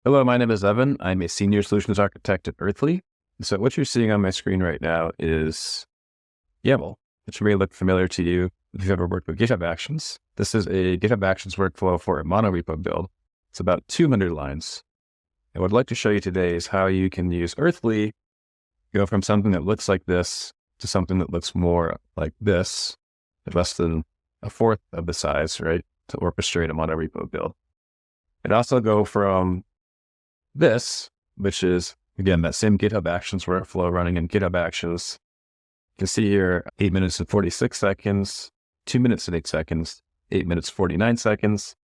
Hello, my name is Evan. I'm a senior solutions architect at Earthly. So what you're seeing on my screen right now is YAML, which may look familiar to you if you've ever worked with GitHub Actions. This is a GitHub Actions workflow for a monorepo build. It's about 200 lines. And what I'd like to show you today is how you can use Earthly, go from something that looks like this to something that looks more like this, less than a fourth of the size, right, to orchestrate a monorepo build. And also go from this, which is, again, that same GitHub Actions workflow running in GitHub Actions. You can see here 8 minutes and 46 seconds, 2 minutes and 8 seconds, 8 minutes, 49 seconds,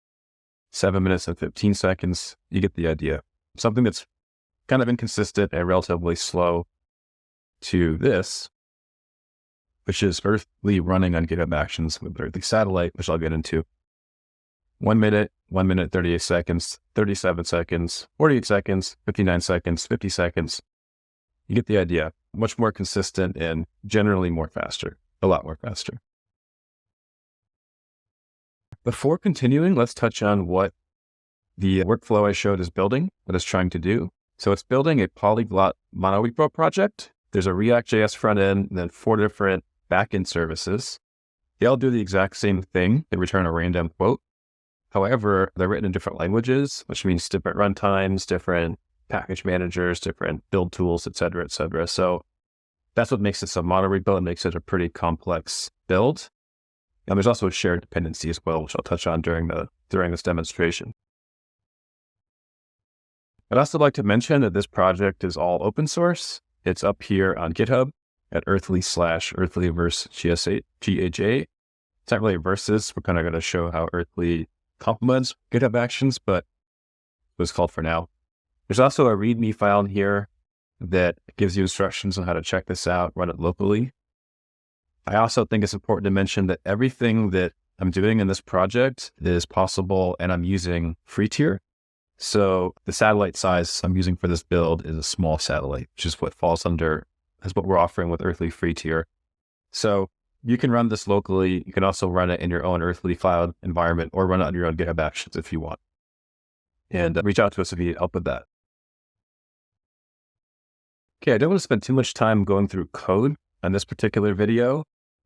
7 minutes and 15 seconds. You get the idea. Something that's kind of inconsistent and relatively slow to this, which is Earthly running on GitHub Actions with Earthly Satellite, which I'll get into. 1 minute, 1 minute, 38 seconds, 37 seconds, 48 seconds, 59 seconds, 50 seconds. You get the idea. Much more consistent and generally more faster, a lot more faster. Before continuing, let's touch on what the workflow I showed is building, what it's trying to do. So it's building a polyglot monorepo project. There's a React.js front end and then 4 different backend services. They all do the exact same thing. They return a random quote. However, they're written in different languages, which means different runtimes, different package managers, different build tools, et cetera, et cetera. So that's what makes this a monorepo and makes it a pretty complex build. And there's also a shared dependency as well, which I'll touch on during this demonstration. I'd also like to mention that this project is all open source. It's up here on GitHub at earthly/earthlyverse GHA. It's not really verses. We're kind of going to show how Earthly complements GitHub Actions, but it was called for now. There's also a README file in here that gives you instructions on how to check this out, run it locally. I also think it's important to mention that everything that I'm doing in this project is possible, and I'm using free tier. So the satellite size I'm using for this build is a small satellite, which is what falls under, is what we're offering with Earthly free tier. So you can run this locally. You can also run it in your own Earthly cloud environment or run it on your own GitHub Actions if you want. And reach out to us if you need help with that. Okay, I don't want to spend too much time going through code on this particular video.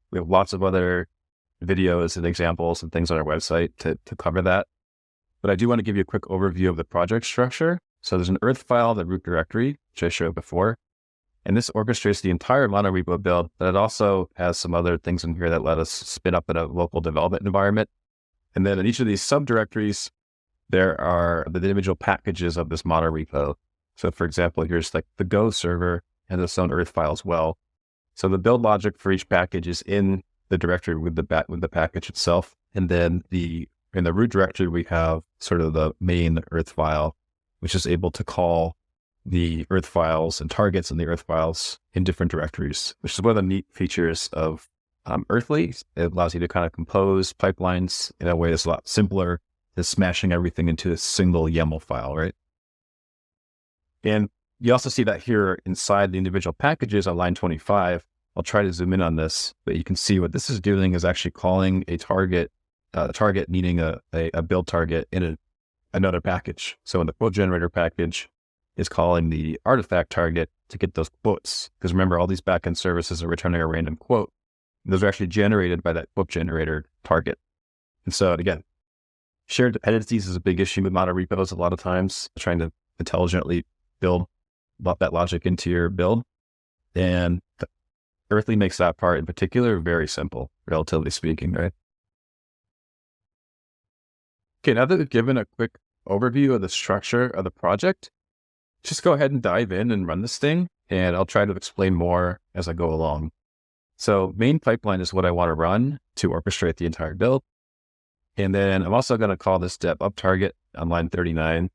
We have lots of other videos and examples and things on our website to cover that. But I do want to give you a quick overview of the project structure. So there's an earth file, the root directory, which I showed before. And this orchestrates the entire monorepo build, but it also has some other things in here that let us spin up in a local development environment. And then in each of these subdirectories, there are the individual packages of this monorepo. So for example, here's like the Go server and its own earth file as well. So the build logic for each package is in the directory with the package itself. And then in the root directory, we have sort of the main earth file, which is able to call the earth files and targets in the earth files in different directories, which is one of the neat features of Earthly. It allows you to kind of compose pipelines in a way that's a lot simpler than smashing everything into a single YAML file, right? And you also see that here inside the individual packages on line 25. I'll try to zoom in on this, but you can see what this is doing is actually calling a target needing a build target in another package. So in the quote generator package, is calling the artifact target to get those quotes. Because remember, all these backend services are returning a random quote. Those are actually generated by that quote generator target. And so again, shared dependencies is a big issue with monorepos a lot of times, trying to intelligently build that logic into your build. And Earthly makes that part in particular very simple, relatively speaking, right? Okay, now that we've given a quick overview of the structure of the project, just go ahead and dive in and run this thing, and I'll try to explain more as I go along. So main pipeline is what I want to run to orchestrate the entire build. And then I'm also going to call this step up target on line 39.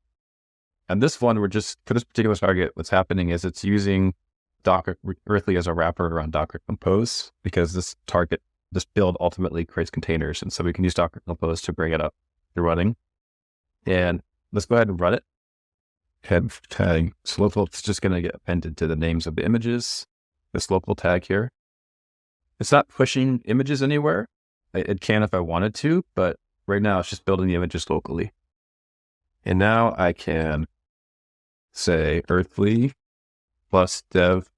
And this one, for this particular target, what's happening is it's using Docker Earthly as a wrapper around Docker Compose, because this build ultimately creates containers. And so we can use Docker Compose to bring it up to running. And let's go ahead and run it. Head tag. So local, it's just going to get appended to the names of the images. This local tag here. It's not pushing images anywhere. It can if I wanted to, but right now it's just building the images locally. And now I can say earthly plus dev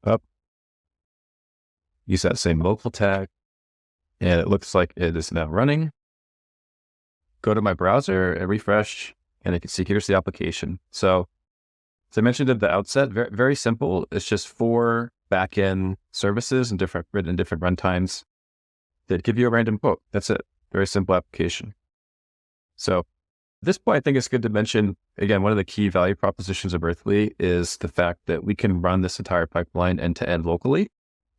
up. Use that same local tag, and it looks like it is now running. Go to my browser and refresh, and you can see here's the application. So as I mentioned at the outset, very, very simple. It's just 4 backend services and written in different runtimes that give you a random quote. That's it. Very simple application. So at this point, I think it's good to mention, again, one of the key value propositions of Earthly is the fact that we can run this entire pipeline end to end locally,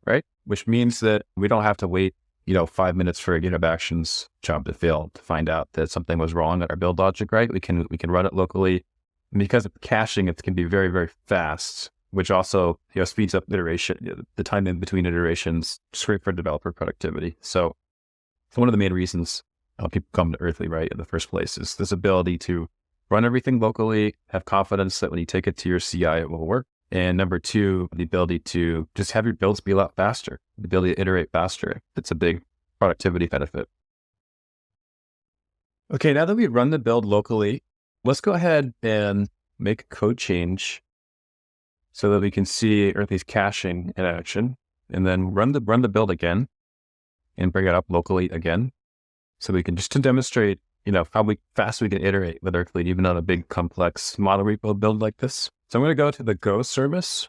right? Which means that we don't have to wait 5 minutes for a GitHub Actions job to fail to find out that something was wrong in our build logic, right? We can run it locally. And because of caching, it can be very, very fast, which also speeds up iteration, the time in between iterations, just great for developer productivity. So it's one of the main reasons people come to Earthly, right, in the first place, is this ability to run everything locally, have confidence that when you take it to your CI, it will work. And number 2, the ability to just have your builds be a lot faster, the ability to iterate faster. It's a big productivity benefit. Okay, now that we run the build locally, let's go ahead and make a code change so that we can see Earthly's caching in action, and then run the build again and bring it up locally again. So we can just to demonstrate, how fast we can iterate with Earthly, even on a big complex model repo build like this. So I'm going to go to the Go service,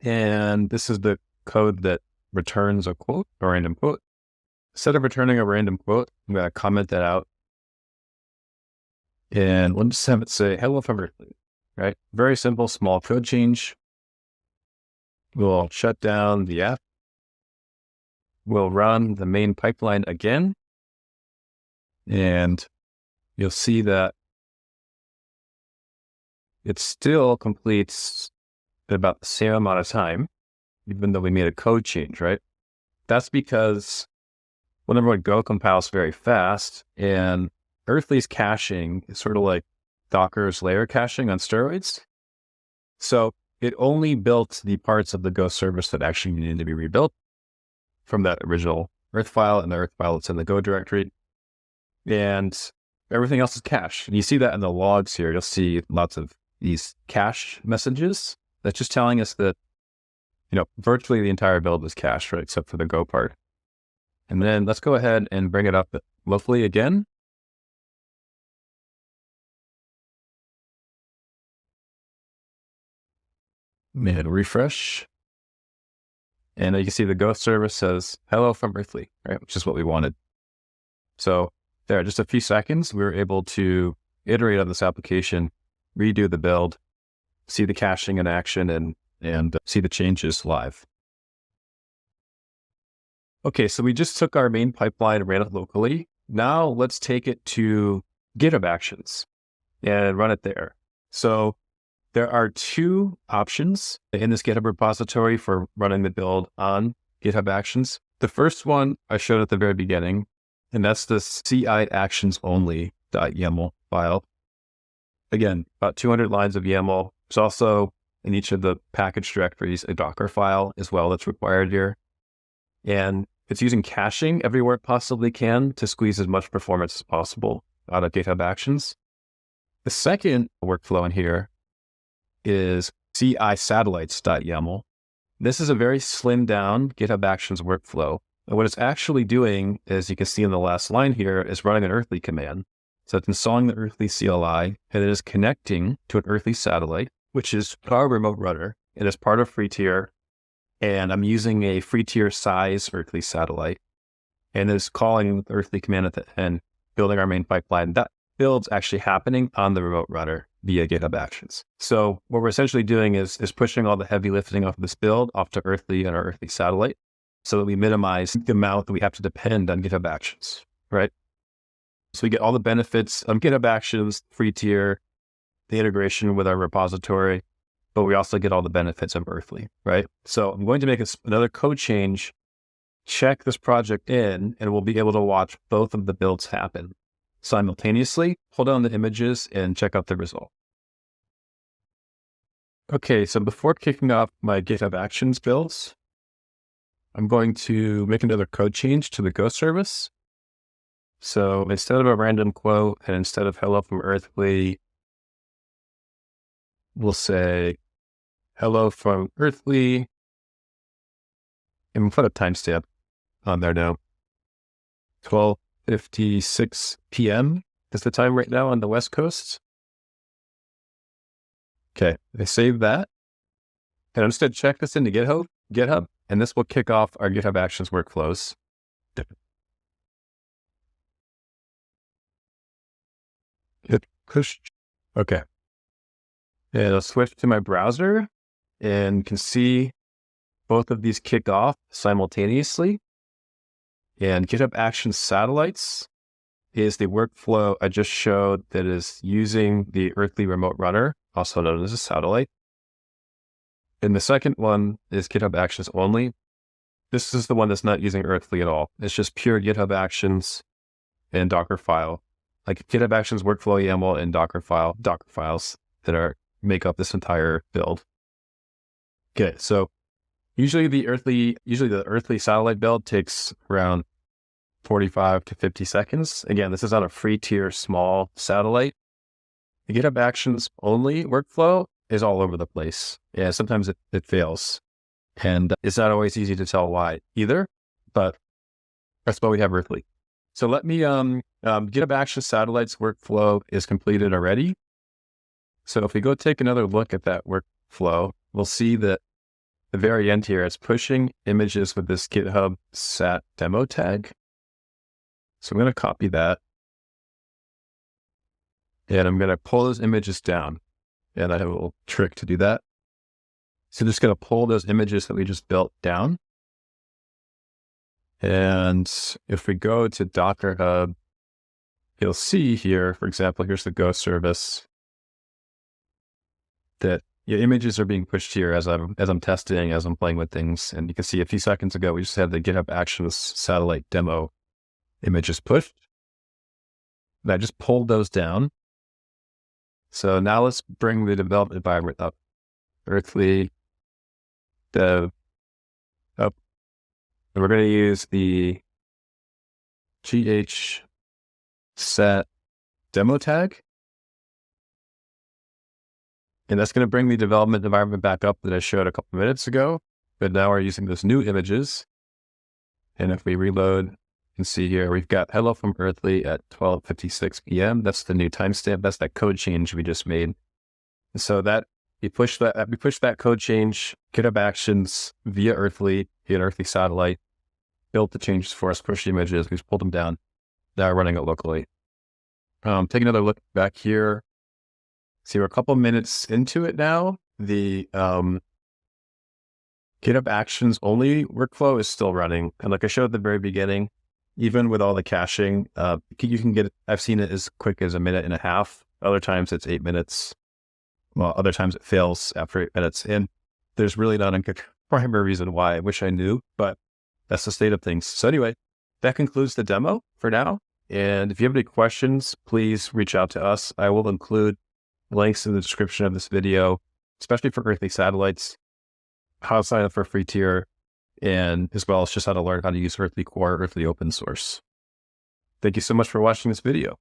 and this is the code that returns a quote, a random quote. Instead of returning a random quote, I'm going to comment that out. And we'll just have it say, hello from Earthly, right? Very simple, small code change. We'll shut down the app. We'll run the main pipeline again. And you'll see that it still completes in about the same amount of time, even though we made a code change, right? That's because whenever Go compiles very fast, and Earthly's caching is sort of like Docker's layer caching on steroids. So it only built the parts of the Go service that actually needed to be rebuilt from that original Earth file and the Earth file that's in the Go directory. And everything else is cached. And you see that in the logs here. You'll see lots of these cache messages. That's just telling us that, virtually the entire build was cached, right? Except for the Go part. And then let's go ahead and bring it up locally again. And refresh. And you can see the Go service says, hello from Earthly, right? Which is what we wanted. So there, just a few seconds, we were able to iterate on this application, redo the build, see the caching in action, and see the changes live. Okay, so we just took our main pipeline and ran it locally. Now let's take it to GitHub Actions and run it there. So there are 2 options in this GitHub repository for running the build on GitHub Actions. The first one I showed at the very beginning, and that's the CI actions only.yaml file. Again, about 200 lines of YAML. There's also in each of the package directories a Docker file as well that's required here. And it's using caching everywhere it possibly can to squeeze as much performance as possible out of GitHub Actions. The second workflow in here is CI satellites.yaml. This is a very slimmed down GitHub Actions workflow. And what it's actually doing, as you can see in the last line here, is running an Earthly command. So it's installing the Earthly CLI, and it is connecting to an Earthly satellite, which is our remote runner. It is part of free tier, and I'm using a free tier size Earthly satellite, and it's calling the Earthly command at the end, building our main pipeline. That build's actually happening on the remote runner via GitHub Actions. So what we're essentially doing is pushing all the heavy lifting off of this build off to Earthly and our Earthly satellite, so that we minimize the amount that we have to depend on GitHub Actions, right? So we get all the benefits of GitHub Actions, free tier, the integration with our repository, but we also get all the benefits of Earthly, right? So I'm going to make another code change, check this project in, and we'll be able to watch both of the builds happen simultaneously. Hold on the images and check out the result. Okay, so before kicking off my GitHub Actions builds, I'm going to make another code change to the Go service. So instead of a random quote and instead of hello from Earthly, we'll say, hello from Earthly, and we'll put a timestamp on there now. 12:56 p.m. is the time right now on the West Coast. Okay, I save that. And I'm just going to check this into GitHub, and this will kick off our GitHub Actions workflows. Hit push. Okay. And I'll switch to my browser and can see both of these kick off simultaneously. And GitHub Actions Satellites is the workflow I just showed that is using the Earthly remote runner, also known as a satellite. And the second one is GitHub Actions only. This is the one that's not using Earthly at all. It's just pure GitHub Actions and Docker file, like GitHub Actions workflow YAML and Docker files that make up this entire build. Okay, so usually the Earthly satellite build takes around 45 to 50 seconds. Again, this is on a free tier small satellite. The GitHub Actions only workflow is all over the place. Yeah, sometimes it fails. And it's not always easy to tell why either, but that's why we have Earthly. So let me, GitHub Actions Satellites workflow is completed already. So if we go take another look at that workflow, we'll see that the very end here, it's pushing images with this GitHub sat demo tag. So I'm going to copy that. And I'm going to pull those images down. And I have a little trick to do that. So I'm just going to pull those images that we just built down. And if we go to Docker Hub, you'll see here, for example, here's the Go service, that your images are being pushed here as I'm testing, as I'm playing with things. And you can see a few seconds ago, we just had the GitHub Actions satellite demo images pushed. And I just pulled those down. So now let's bring the development environment up. Earthly dev up. And we're going to use the GH set demo tag. And that's going to bring the development environment back up that I showed a couple minutes ago. But now we're using those new images. And if we reload, you can see here, we've got hello from Earthly at 12:56 p.m. That's the new timestamp. That's that code change we just made. And so that we push that code change, GitHub Actions via Earthly satellite, built the changes for us, push the images, we just pulled them down. Now we're running it locally. Take another look back here. See, we're a couple minutes into it now. The GitHub Actions only workflow is still running. And like I showed at the very beginning, even with all the caching, you can get, I've seen it as quick as 1.5 minutes. Other times it's 8 minutes. Well, other times it fails after 8 minutes. And there's really not a primary reason why. I wish I knew, but that's the state of things. So anyway, that concludes the demo for now. And if you have any questions, please reach out to us. I will include links in the description of this video, especially for Earthly satellites, how to sign up for a free tier, and as well as just how to learn how to use Earthly Core, Earthly open source. Thank you so much for watching this video.